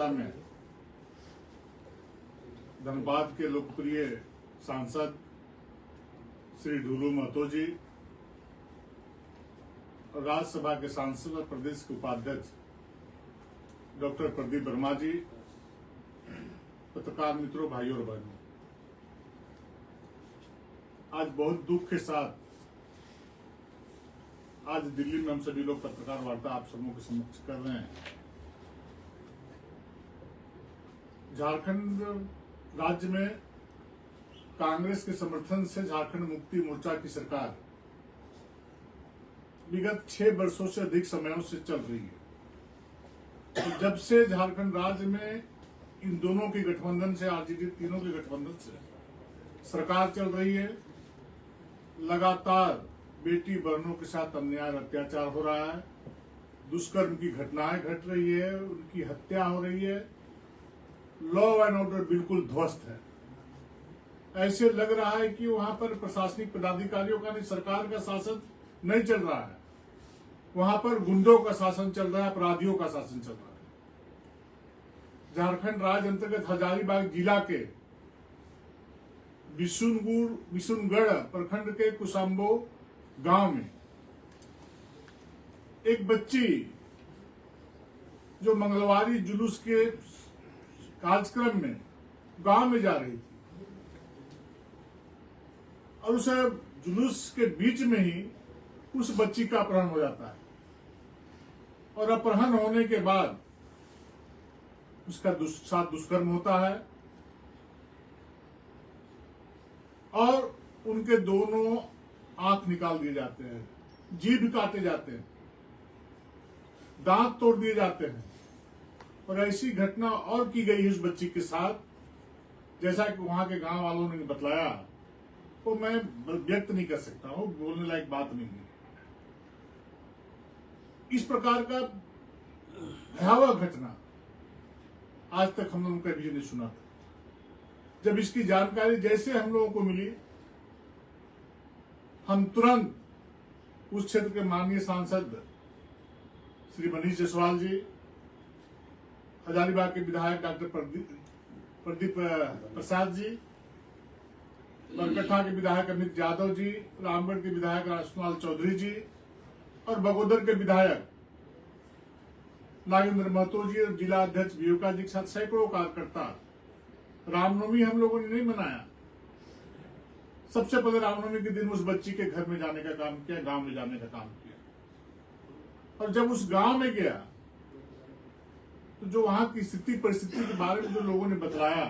कोलकाता में धनबाद के लोकप्रिय सांसद श्री ढुलू महतो जी और राज्यसभा के सांसद और प्रदेश के उपाध्यक्ष डॉक्टर प्रदीप वर्मा जी, पत्रकार मित्रों, भाइयों और बहनों, आज बहुत दुख के साथ आज दिल्ली में हम सभी लोग पत्रकार वार्ता आप सबों के समक्ष कर रहे हैं। झारखंड राज्य में कांग्रेस के समर्थन से झारखंड मुक्ति मोर्चा की सरकार विगत 6 वर्षों से अधिक समयों से चल रही है। तो जब से झारखंड राज्य में इन दोनों के गठबंधन से, आरजेडी तीनों के गठबंधन से सरकार चल रही है, लगातार बेटी बहनों के साथ अन्याय और अत्याचार हो रहा है, दुष्कर्म की घटनाएं घट रही है, उनकी हत्या हो रही है, लॉ एंड ऑर्डर बिल्कुल ध्वस्त है। ऐसे लग रहा है कि वहां पर प्रशासनिक पदाधिकारियों का नहीं, सरकार का शासन नहीं चल रहा है, वहां पर गुंडों का शासन चल रहा है, अपराधियों का शासन चल रहा है। झारखंड राज्य अंतर्गत हजारीबाग जिला के बिशुनगढ़ प्रखंड के कुसाम्बो गांव में एक बच्ची जो मंगलवारी जुलूस के कार्यक्रम में गांव में जा रही थी और उसे जुलूस के बीच में ही उस बच्ची का अपहरण हो जाता है और अपहरण होने के बाद उसका साथ दुष्कर्म होता है और उनके दोनों आंख निकाल दिए जाते हैं, जीभ काटे जाते हैं, दांत तोड़ दिए जाते हैं। और ऐसी घटना और की गई उस बच्ची के साथ, जैसा कि वहां के गांव वालों ने बतलाया, वो मैं व्यक्त नहीं कर सकता हूं, बोलने लायक बात नहीं है। इस प्रकार का भयावह घटना आज तक हम लोगों ने कभी नहीं सुना था। जब इसकी जानकारी जैसे हम लोगों को मिली, हम तुरंत उस क्षेत्र के माननीय सांसद श्री मनीष जायसवाल जी, हजारीबाग के विधायक डॉक्टर प्रदीप प्रसाद जी, बरकट्ठा के विधायक अमित यादव जी, रामगढ़ के विधायक राजकुमार चौधरी जी और बगोदर के विधायक नागेंद्र महतो जी और जिला अध्यक्ष विवेका जी के साथ सैकड़ों कार्यकर्ता। रामनवमी हम लोगों ने नहीं मनाया। सबसे पहले रामनवमी के दिन उस बच्ची के घर में जाने का काम किया, गांव में जाने का काम किया। और जब उस गांव में गया तो जो वहां की स्थिति परिस्थिति के बारे में जो लोगों ने बतलाया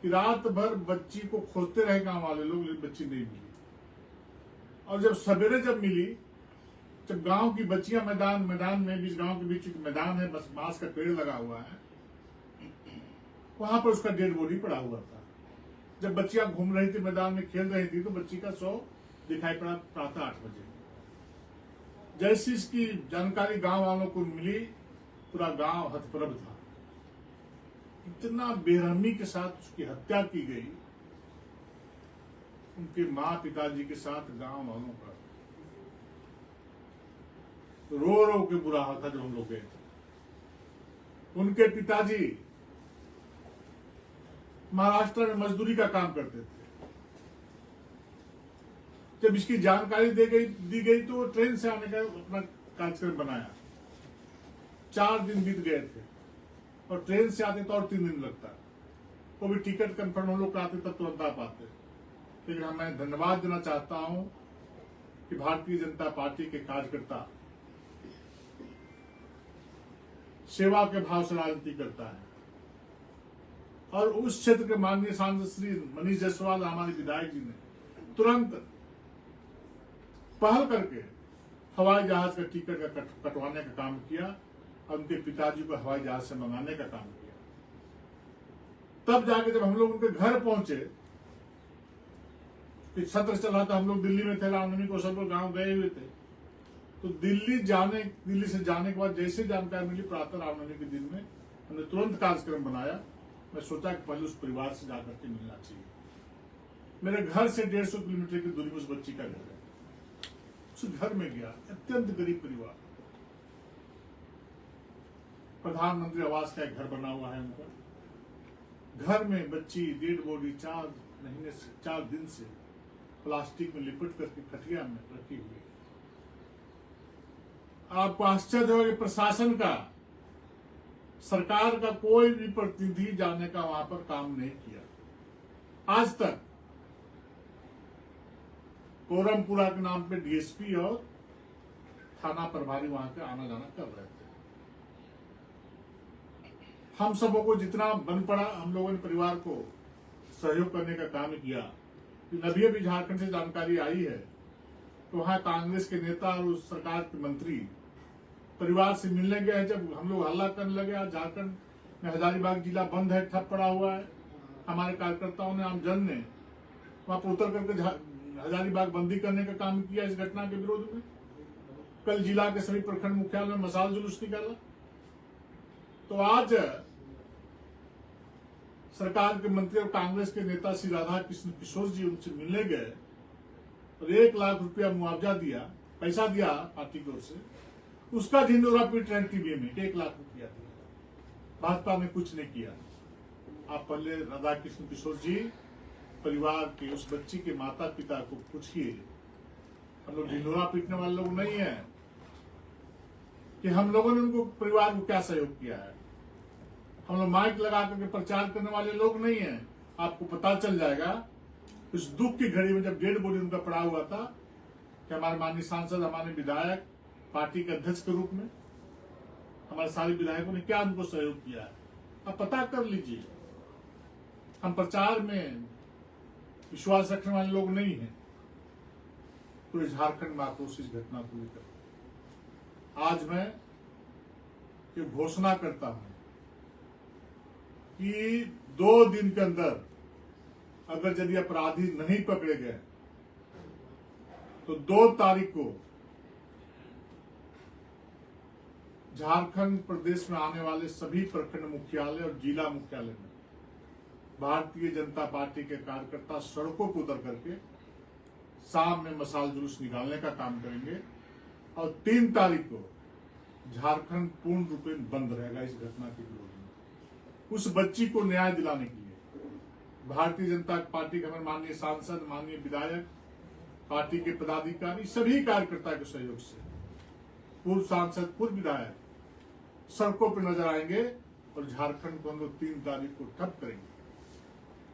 कि रात भर बच्ची को खोजते रहे गांव वाले लोग, लेकिन बच्ची नहीं मिली। और जब सवेरे जब मिली, जब गांव की बच्चियां मैदान में, बीच गांव के बीच एक मैदान है, बस बांस का पेड़ लगा हुआ है, वहां पर उसका डेड बॉडी पड़ा हुआ था। जब बच्चियां घूम रही थी, मैदान में खेल रही थी, तो बच्ची का शव दिखाई पड़ा प्रातः 8 बजे। जैसी इसकी जानकारी गांव वालों को मिली, पूरा गांव हतप्रभ था। इतना बेरहमी के साथ उसकी हत्या की गई, उनके माँ पिताजी के साथ गांव वालों का रो रो के बुरा हाल था। जब हम लोग गए थे, उनके पिताजी महाराष्ट्र में मजदूरी का काम करते थे। जब इसकी जानकारी दी गई तो ट्रेन से आने का अपना कार्यक्रम बनाया। 4 दिन बीत गए थे और ट्रेन से आते तो और 3 दिन लगता। वो भी टिकट कंफर्म हम लोग कराते तब तुरंत आ पाते। लेकिन मैं धन्यवाद देना चाहता हूं कि भारतीय जनता पार्टी के कार्यकर्ता सेवा के भाव से राजनीति करता है और उस क्षेत्र के माननीय सांसद श्री मनीष जायसवाल, हमारे विधायक जी ने तुरंत पहल करके हवाई जहाज का टिकट का कटवाने का काम किया और उनके पिताजी को हवाई जहाज से मंगाने का काम किया। तब जाके जब हम लोग उनके घर पहुंचे, सत्र चल रहा था, हम लोग दिल्ली में थे, रामनवमी को सब लोग गांव गए हुए थे, तो दिल्ली से जाने के बाद जैसे जानकारी मिली प्रातः रामनवमी के दिन में, हमने तुरंत कार्यक्रम बनाया। मैं सोचा कि पहले उस परिवार से जाकर के मिलना चाहिए। मेरे घर से 150 किलोमीटर की दूरी में उस बच्ची का घर है। उस घर में गया, अत्यंत गरीब परिवार, प्रधानमंत्री आवास का एक घर बना हुआ है उनका। घर में बच्ची डेड बॉडी 4 दिन से प्लास्टिक में लिपट करके खटिया में रखी हुई है। आपको आश्चर्य होगा कि प्रशासन का, सरकार का कोई भी प्रतिनिधि जाने का वहां पर काम नहीं किया आज तक। कोरमपुरा के नाम पे डीएसपी और थाना प्रभारी वहां पे आना जाना कर रहे थे। हम सबों को जितना बन पड़ा, हम लोगों ने परिवार को सहयोग करने का काम किया। अभी अभी झारखंड से जानकारी आई है तो वहां कांग्रेस के नेता और उस सरकार के मंत्री परिवार से मिलने गए। जब हम लोग हल्ला करने लगे, आज झारखंड में हजारीबाग जिला बंद है, ठप पड़ा हुआ है, हमारे कार्यकर्ताओं ने, आम जन ने वहां पर उतर करके हजारीबाग बंदी करने का काम किया इस घटना के विरोध में। कल जिला के सभी प्रखंड मुख्यालय में मशाल जुलूस निकाला। तो आज सरकार के मंत्री और कांग्रेस के नेता श्री राधा कृष्ण किशोर जी उनसे मिलने गए और 1 लाख रुपया मुआवजा दिया, पैसा दिया पार्टी की ओर से। उसका ढिंडोरा पीट रहे टीवी में 1 लाख रुपया दिया। भाजपा ने कुछ नहीं किया। आप पहले राधा कृष्ण किशोर जी परिवार के उस बच्ची के माता पिता को पूछिए। हम लोग ढिंडोरा पीटने वाले लोग नहीं है कि हम लोगों ने उनको परिवार को क्या सहयोग किया है। हम लोग माइक लगा करके प्रचार करने वाले लोग नहीं हैं। आपको पता चल जाएगा उस दुख की घड़ी में जब डेड बॉडी उनका पड़ा हुआ था कि हमारे माननीय सांसद, हमारे विधायक, पार्टी के अध्यक्ष के रूप में हमारे सारे विधायकों ने क्या उनको सहयोग किया है, आप पता कर लीजिए। हम प्रचार में विश्वास रखने वाले लोग नहीं हैं। तो झारखंड में आक्रोश इस घटना को लेकर आज मैं ये घोषणा करता हूं कि 2 दिन के अंदर अगर यदि अपराधी नहीं पकड़े गए तो 2 तारीख को झारखंड प्रदेश में आने वाले सभी प्रखंड मुख्यालय और जिला मुख्यालय में भारतीय जनता पार्टी के कार्यकर्ता सड़कों पर उतर करके शाम में मशाल जुलूस निकालने का काम करेंगे। और 3 तारीख को झारखंड पूर्ण रूप में बंद रहेगा इस घटना के विरोध में। उस बच्ची को न्याय दिलाने के लिए भारतीय जनता पार्टी के हमारे माननीय सांसद, माननीय विधायक, पार्टी के पदाधिकारी, सभी कार्यकर्ता के सहयोग से पूर्व सांसद, पूर्व विधायक सड़कों पर नजर आएंगे और झारखंड को हम लोग 3 तारीख को ठप करेंगे।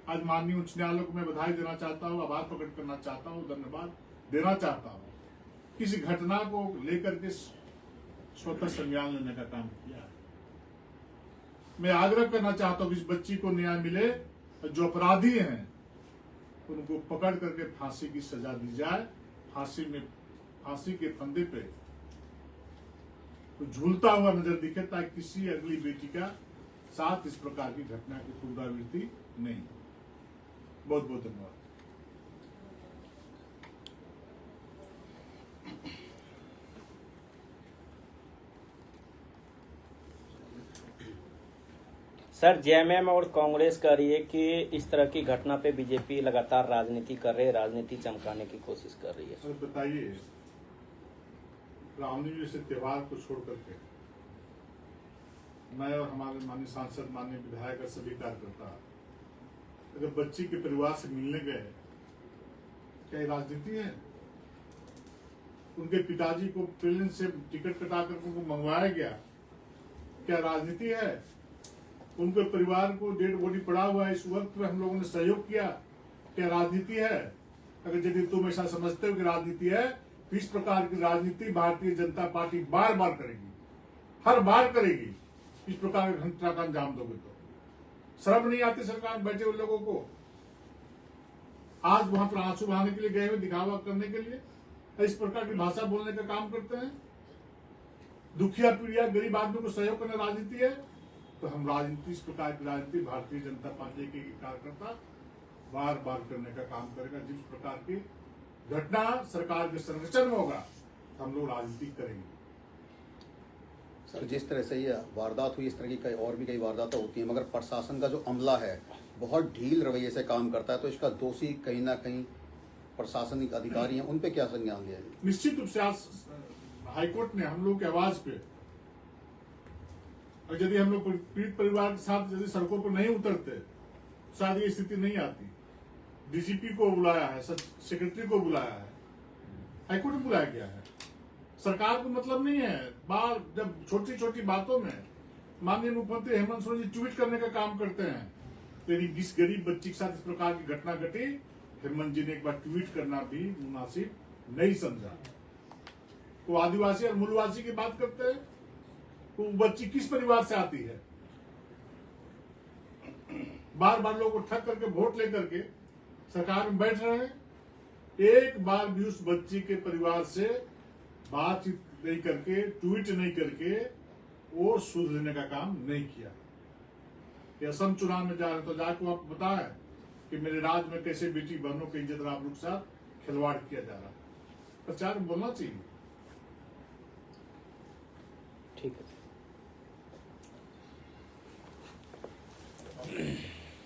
आज माननीय उच्च न्यायालय को मैं बधाई देना चाहता हूँ, आभार प्रकट करना चाहता हूँ, धन्यवाद देना चाहता हूँ। किसी घटना को लेकर के स्वतः संज्ञान लेने का काम किया है। मैं आग्रह करना चाहता हूँ कि इस बच्ची को न्याय मिले, जो अपराधी हैं उनको पकड़ करके फांसी की सजा दी जाए। फांसी के फंदे पे तो झूलता हुआ नजर दिखे ताकि किसी अगली बेटी का साथ इस प्रकार की घटना की पुनरावृत्ति नहीं। बहुत बहुत धन्यवाद। सर, जेएमएम और कांग्रेस कह रही है कि इस तरह की घटना पे बीजेपी लगातार राजनीति कर रही है, राजनीति चमकाने की कोशिश कर रही है। सर बताइए, रामनवमी जैसे त्योहार को छोड़ करके मैं और हमारे माननीय सांसद, माननीय विधायक और सभी कार्यकर्ता अगर बच्ची के परिवार से मिलने गए, क्या ये राजनीति है? उनके पिताजी को प्लेन से टिकट कटा कर उनको मंगवाया गया, क्या राजनीति है? उनके परिवार को डेड बॉडी पड़ा हुआ है, इस वक्त में हम लोगों ने सहयोग किया, क्या राजनीति है? अगर यदि तुम ऐसा समझते हो कि राजनीति है तो इस प्रकार की राजनीति भारतीय जनता पार्टी बार बार करेगी, हर बार करेगी। इस प्रकार की घटना का अंजाम दोगे तो शर्म नहीं आती सरकार बैठे हुए लोगों को? आज वहां पर आंसू बहाने के लिए गए हुए, दिखावा करने के लिए इस प्रकार की भाषा बोलने का काम करते हैं। दुखिया पीड़िया गरीब आदमी को सहयोग करना राजनीति है? तो हम राजनीति, इस प्रकार की राजनीति भारतीय जनता पार्टी के कार्यकर्ता बार बार करने का काम करेगा। जिस प्रकार की घटना सरकार के संरक्षण में होगा हम लोग राजनीति करेंगे। सर, जिस तरह से ये वारदात हुई, इस तरह की और भी कई वारदातें होती हैं, मगर प्रशासन का जो अमला है बहुत ढील रवैये से काम करता है, तो इसका दोषी कहीं ना कहीं प्रशासनिक अधिकारी हैं, उन पे क्या संज्ञान लिया जाए? निश्चित रूप से आज हाईकोर्ट ने हम लोग की आवाज पे और यदि हम लोग पीड़ित परिवार के साथ यदि सड़कों पर नहीं उतरते, शायद ये स्थिति नहीं आती। डीजीपी को बुलाया है, सेक्रेटरी को बुलाया है, हाईकोर्ट में बुलाया गया है। सरकार को मतलब नहीं है, बार जब छोटी छोटी बातों में माननीय मुख्यमंत्री हेमंत सोरेन जी ट्वीट करने का काम करते हैं, लेकिन जिस गरीब बच्ची के साथ इस प्रकार की घटना घटी, हेमंत जी ने एक बार ट्वीट करना भी मुनासिब नहीं समझा। वो आदिवासी और मूलवासी की बात करते हैं, वो बच्ची किस परिवार से आती है? बार बार लोगों को ठग करके वोट लेकर के सरकार में बैठ रहे हैं, एक बार भी उस बच्ची के परिवार से बातचीत नहीं करके, ट्वीट नहीं करके वो सुध लेने का काम नहीं किया। ये असम चुनाव में जा रहे तो जाकर आपको बताया कि मेरे राज्य में कैसे बेटी बहनों के इज्जत आबरू के साथ खिलवाड़ किया जा रहा है। प्रचार बोलना चाहिए। ठीक है।